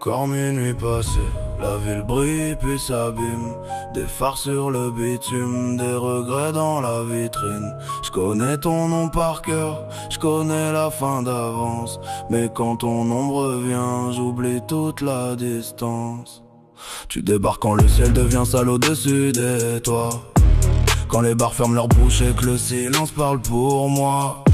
Encore minuit passé, la ville brille puis s'abîme. Des phares sur le bitume, des regrets dans la vitrine. Je connais ton nom par cœur, je connais la fin d'avance. Mais quand ton ombre vient, j'oublie toute la distance. Tu débarques quand le ciel devient sale au-dessus des toits. Quand les bars ferment leur bouche et que le silence parle pour moi.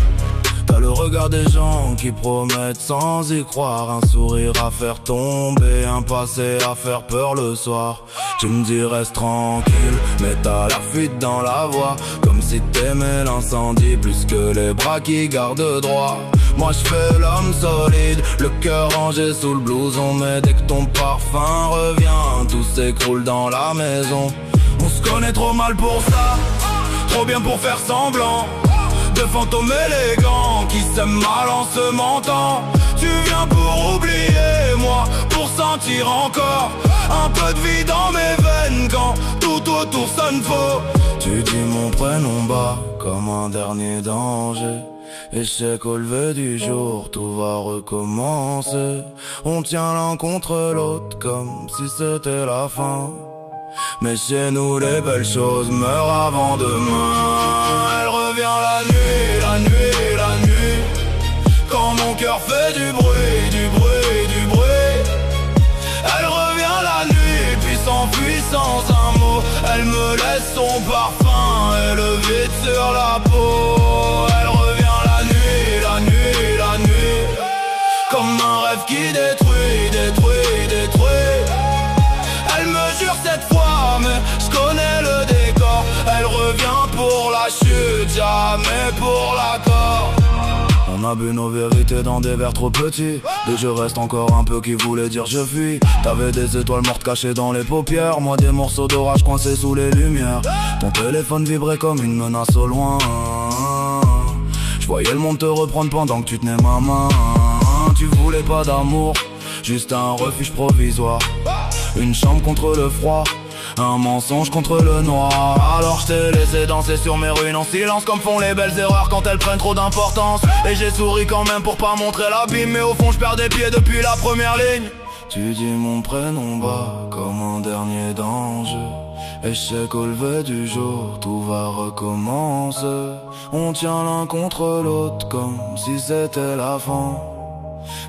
T'as le regard des gens qui promettent sans y croire. Un sourire à faire tomber, un passé à faire peur le soir. Tu me dis reste tranquille, mais t'as la fuite dans la voix. Comme si t'aimais l'incendie plus que les bras qui gardent droit. Moi je fais l'homme solide, le cœur rangé sous le blouson. Mais dès que ton parfum revient, tout s'écroule dans la maison. On se connaît trop mal pour ça, trop bien pour faire semblant. De fantômes élégants qui s'aiment mal en se mentant. Tu viens pour oublier, moi pour sentir encore un peu de vie dans mes veines quand tout autour sonne faux. Tu dis mon prénom bas comme un dernier danger. Et je sais qu'au lever du jour tout va recommencer. On tient l'un contre l'autre comme si c'était la fin. Mais chez nous les belles choses meurent avant demain. Elle revient la nuit, la nuit, la nuit. Quand mon cœur fait du bruit, du bruit, du bruit. Elle revient la nuit, puis s'enfuit sans un mot. Elle me laisse son parfum et le vide sur la peau. Elle revient la nuit, la nuit, la nuit. Comme un rêve qui détruit, détruit, détruit. Elle me jure cette fois, mais je connais le décor. Elle revient pour la chute, jamais pour l'accord. On a bu nos vérités dans des verres trop petits. Des je reste encore un peu qui voulait dire je fuis. T'avais des étoiles mortes cachées dans les paupières. Moi des morceaux d'orage coincés sous les lumières. Ton téléphone vibrait comme une menace au loin. Je voyais le monde te reprendre pendant que tu tenais ma main. Tu voulais pas d'amour, juste un refuge provisoire. Une chambre contre le froid, un mensonge contre le noir. Alors je t'ai laissé danser sur mes ruines en silence, comme font les belles erreurs quand elles prennent trop d'importance. Et j'ai souri quand même pour pas montrer l'abîme, mais au fond je perds des pieds depuis la première ligne. Tu dis mon prénom bas comme un dernier danger. Et je sais qu'au lever du jour tout va recommencer. On tient l'un contre l'autre comme si c'était la fin.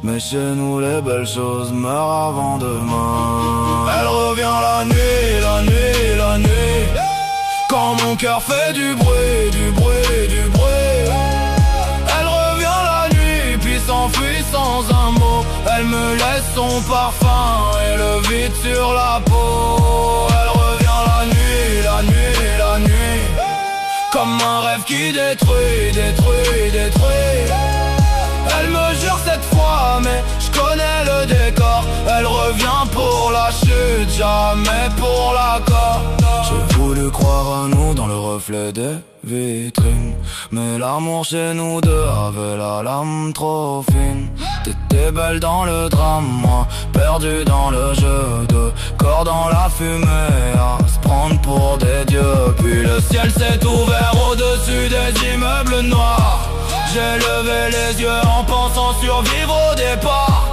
Mais chez nous les belles choses meurent avant demain. Elle revient la nuit, la nuit, la nuit. Quand mon cœur fait du bruit, du bruit, du bruit. Elle revient la nuit, puis s'enfuit sans un mot. Elle me laisse son parfum et le vide sur la peau. Elle revient la nuit, la nuit, la nuit. Comme un rêve qui détruit, détruit, détruit. Elle me jure cette fois, mais je connais le décor. Elle revient pour la chute, jamais pour l'accord. J'ai voulu croire à nous dans le reflet des vitrines. Mais l'amour chez nous deux avait la lame trop fine. T'étais belle dans le drame, moi perdu dans le jeu. De corps dans la fumée, à se prendre pour des dieux. Puis le ciel s'est ouvert au-dessus des immeubles noirs. J'ai levé les yeux en pensant survivre au départ.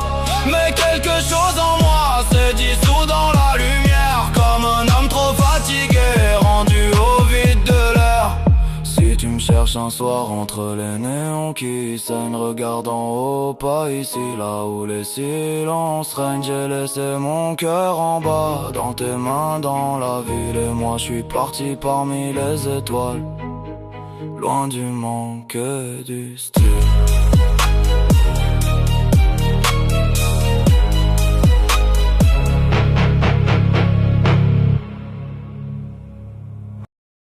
Mais quelque chose en moi s'est dissous dans la lumière. Comme un homme trop fatigué, rendu au vide de l'air. Si tu me cherches un soir entre les néons qui saignent, regarde en haut, pas ici, là où les silences règnent. J'ai laissé mon cœur en bas, dans tes mains, dans la ville. Et moi je suis parti parmi les étoiles, loin du manque et du style.